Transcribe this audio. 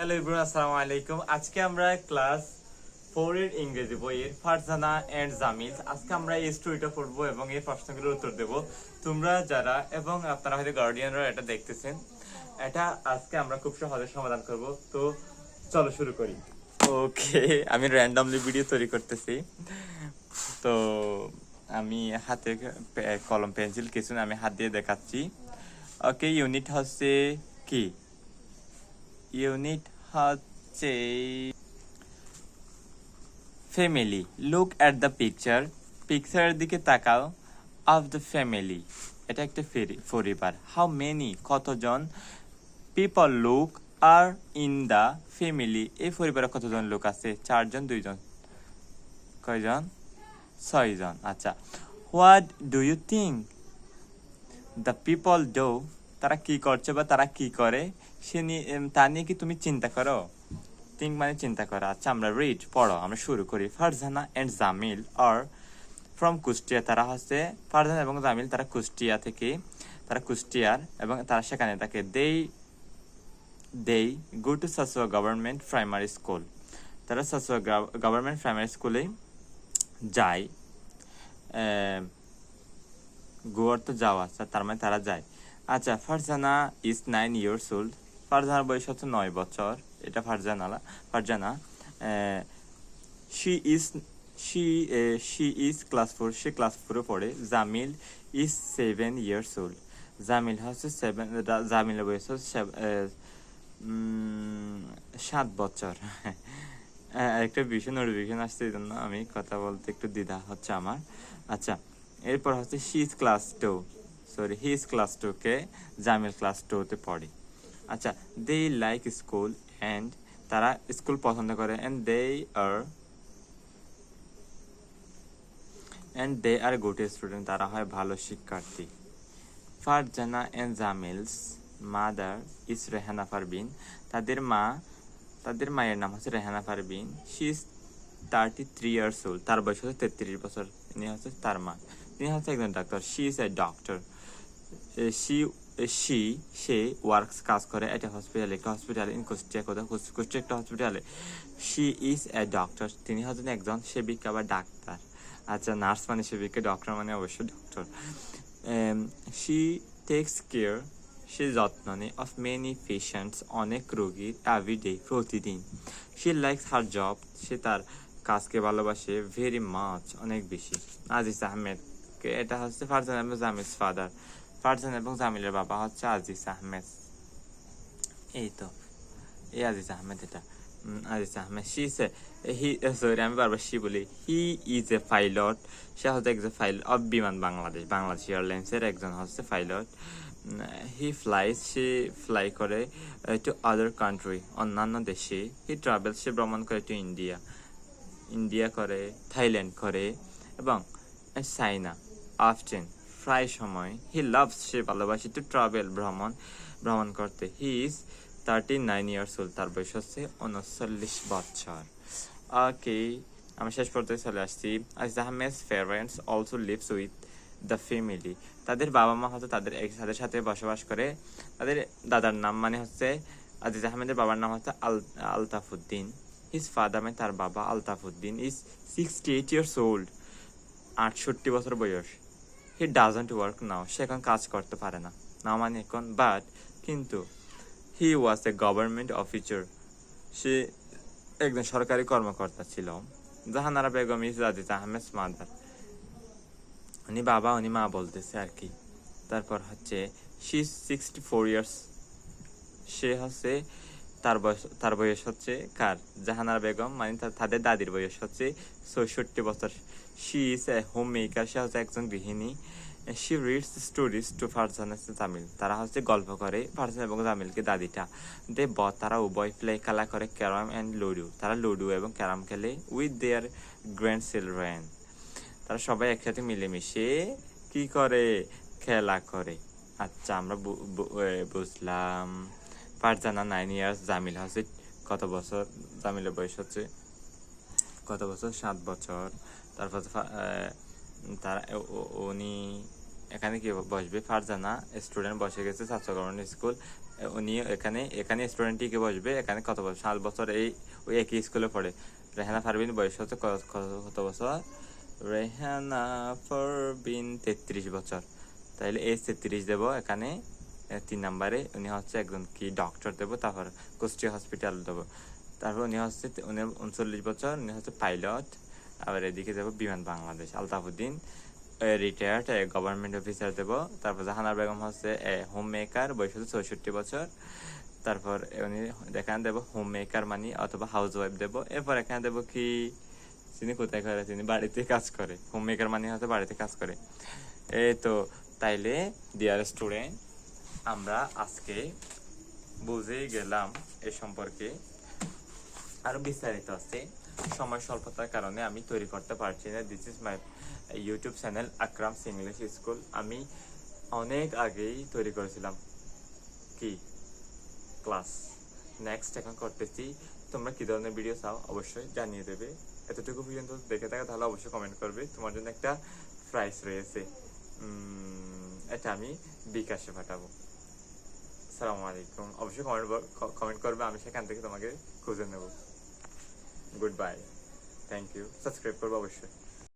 Hello everyone, আসসালামু আলাইকুম। আজকে আমরা ক্লাস 4 এর ইংরেজি বইয়ের ফারজানা এন্ড জামিল আজকে আমরা এই স্টোরিটা পড়বো এবং এই প্রশ্নগুলোর উত্তর দেব। তোমরা যারা এবং আপনারা হয়তো গার্ডিয়ানরা এটা দেখতেছেন, এটা আজকে আমরা খুব সহজে সমাধান করব। তো চলো শুরু করি। ওকে, আমি র্যান্ডমলি ভিডিও তৈরি করতেছি। তো আমি হাতে কলম পেন্সিল কিছু না, আমি হাত দিয়ে দেখাচ্ছি। ওকে, ইউনিট হচ্ছে কি? ইউনিট হচ্ছে ফ্যামিলি। লুক অ্যাট দ্য পিকচারের দিকে তাকাও। অফ দ্য ফ্যামিলি, এটা একটা পরিবার। হাউ মেনি, কতজন। People look are in the family, এই পরিবারে কতজন লোক আছে? 4 জন, 2 জন, কয়জন? 6 জন। আচ্ছা, what do you think the people do, তারা কি করছে বা তারা কি করে সে নিয়ে তা নিয়ে কি তুমি চিন্তা করো? থিঙ্ক মানে চিন্তা করা। আচ্ছা, আমরা রিড, পড়ো, আমরা শুরু করি। Farzana and Jamil are from Kushtia, তারা হচ্ছে ফারজানা এবং জামিল, তারা কুষ্টিয়া থেকে, তারা কুষ্টিয়ার এবং তারা সেখানে থাকে। They go to Sasua government primary school, তারা সাসুয়া গভর্নমেন্ট প্রাইমারি স্কুলে যায়। গো অর্থ যাওয়া, তার মানে তারা যায়। আচ্ছা, ফারজানা ইজ 9 years old, ফারজানার বয়স হচ্ছে 9 বছর। এটা Farzana. She is she is class 4, say class 4 পড়ে। Jamil is 7 years old, Jamil হচ্ছে 7, জামিলের বয়স হচ্ছে 7 বছর। একটা ভীষণ নোটিফিকেশন আসছে, এই জন্য আমি কথা বলতে একটু দ্বিধা হচ্ছে আমার। আচ্ছা, এরপর হচ্ছে হি ইজ ক্লাস 2 কে জামিল ক্লাস 2 তে পড়ে। আচ্ছা, দে লাইক স্কুল অ্যান্ড, তারা স্কুল পছন্দ করে। And they are good student, তারা হয় ভালো শিক্ষার্থী। Farzana and Jamil's mother is Rehana Parvin, তাদের মায়ের নাম হচ্ছে Rehana Parvin. She is 33 years old, তার বয়স হচ্ছে 33 বছর। ইনি হচ্ছে তার মা, তিনি হচ্ছে একজন doctor. She is a doctor, say works, কাজ করে। একটা হসপিটালে ইন কুষ্টিয়া, কোথাও কুষ্টিয়া একটা হসপিটালে। শি ইজ এ ডক্টর, তিনি হচ্ছেন একজন সেবিকা বা ডাক্তার। আচ্ছা, নার্স মানে সেবিকা, ডক্টর মানে অবশ্যই ডক্টর। শি টেক্স কেয়ার, সে যত্ন নেয়। অফ মেনি পেশেন্টস, অনেক রোগীর। এভরিডে, প্রতিদিন। শি লাইকস হার জব, সে তার কাজকে ভালোবাসে। ভেরি মাচ, অনেক বেশি। আজিজ আহমেদ, এটা হচ্ছে ফারজানা এবং জামিলস ফাদার, ফারজানা এবং জামিলের বাবা হচ্ছে আজিজ আহমেদ। এই তো, এই আজিজ আহমেদ, এটা আজিজ আহমেদ। আমি বারবার সি বলি। হি ইজ এ পাইলট, সে হচ্ছে একজন পাইলট অফ বিমান বাংলাদেশ এয়ারলাইন্সের একজন হচ্ছে পাইলট। হি ফ্লাইজ, সে ফ্লাই করে। টু আদার কান্ট্রি, অন্যান্য দেশে। হি ট্রাভেল, সে ভ্রমণ করে। টু ইন্ডিয়া করে, থাইল্যান্ড করে এবং চাইনা। অফটেন, প্রায় সময়। হি লাভস, সে ভালোবাসে। টু ট্রাভেল, ভ্রমণ করতে। হি ইজ 39 years old, তার বয়স হচ্ছে 39 বছর। ওকে, আমি শেষ পর্যায়ে চলে আসছি। Aziz আহমেদ's parents also lives with the family, তাদের বাবা মা হচ্ছে তাদের সাথে বসবাস করে। তাদের দাদার নাম মানে হচ্ছে, আজিজ আহমেদের বাবার নাম হচ্ছে আলতাফুদ্দিন। হিজ ফাদার মানে তার বাবা আলতাফুদ্দিন ইজ 68 years old, 68 বছর বয়স। হি ডাজন্ট ওয়ার্ক নাও, সে এখন কাজ করতে পারে না। নাও মানে এখন, বাট কিন্তু। হি ওয়াজ এ গভর্নমেন্ট অফিসার, সে একজন সরকারি কর্মকর্তা ছিল। জাহানারা বেগম ইজ আজিজ আহমেদ মাদার, উনি বাবা উনি মা বলতেছে আর কি। তারপর হচ্ছে শি 64 years, সে হচ্ছে তার বয়স হচ্ছে কার? জাহানারা বেগম মানে তাদের দাদির বয়স হচ্ছে 66 বছর। She is a homemaker, সে হচ্ছে একজন গৃহিণী। She reads stories to Farzana Jamil, তারা হচ্ছে গল্প করে ফারজানা এবং জামিলকে, দাদিটা। তারা উভয় প্লে খেলা করে ক্যারাম অ্যান্ড লুডো, তারা লুডো এবং ক্যারাম খেলে। উইথ দেয়ার গ্র্যান্ড চিলড্রেন, তারা সবাই একসাথে মিলেমিশে কি করে? খেলা করে। আচ্ছা, আমরা বুঝলাম। ফারজানা 9 years, জামিল হচ্ছে কত বছর? জামিলের বয়স হচ্ছে কত বছর? 7 বছর। তারপর তারা উনি এখানে কি বসবে? ফারজানা স্টুডেন্ট বসে গেছে ছাত্র গভর্নমেন্ট স্কুল। উনি এখানে এখানে স্টুডেন্ট টিকে বসবে। এখানে কত বছর, 7 বছর এই ওই একই স্কুলে পড়ে। রেহানা পারভিন বয়স হচ্ছে কত বছর? রেহানা পারভিন 33 বছর। তাইলে এই 33 দেবো এখানে 3 নাম্বারে। উনি হচ্ছে একজন কি ডক্টর দেবো। তারপর কুষ্টিয়া হসপিটাল দেবো। তারপর উনি হচ্ছে 39 বছর, উনি হচ্ছে পাইলট। আবার এদিকে দেবো বিমান বাংলাদেশ, আলতাফুদ্দিন রিটায়ার্ড গভর্নমেন্ট অফিসার দেবো। তারপর জাহানার বেগম হচ্ছে হোম মেকার, বয়স হচ্ছে 64 বছর। তারপর উনি এখানে দেবো হোম মেকার মানি অথবা হাউস ওয়াইফ দেবো। এরপর এখানে দেবো কি, তিনি কোথায় করে, তিনি বাড়িতে কাজ করে। হোম মেকার মানে হয়তো বাড়িতে কাজ করে। এই তো, তাইলে ডিয়ার স্টুডেন্ট, আমরা আজকে বুঝেই গেলাম এ সম্পর্কে। আরো বিস্তারিত আছে, সময় স্বল্পতার কারণে আমি তৈরি করতে পারছি না। This is my YouTube channel Akram's English school. আমি অনেক আগেই তৈরি করেছিলাম কি ক্লাস, নেক্সট এখন করতেছি। তোমরা কি ধরনের ভিডিও চাও অবশ্যই জানিয়ে দেবে। এতটুকু পর্যন্ত দেখে থাকা তাহলে অবশ্যই কমেন্ট করবে। তোমার জন্য একটা প্রাইস রয়েছে, এটা আমি বিকাশে পাঠাবো। আসসালামু আলাইকুম। অবশ্যই কমেন্ট করবে, আমি সেখান থেকে তোমাকে খুঁজে নেব। Good bye, thank you. Subscribe করবো অবশ্যই।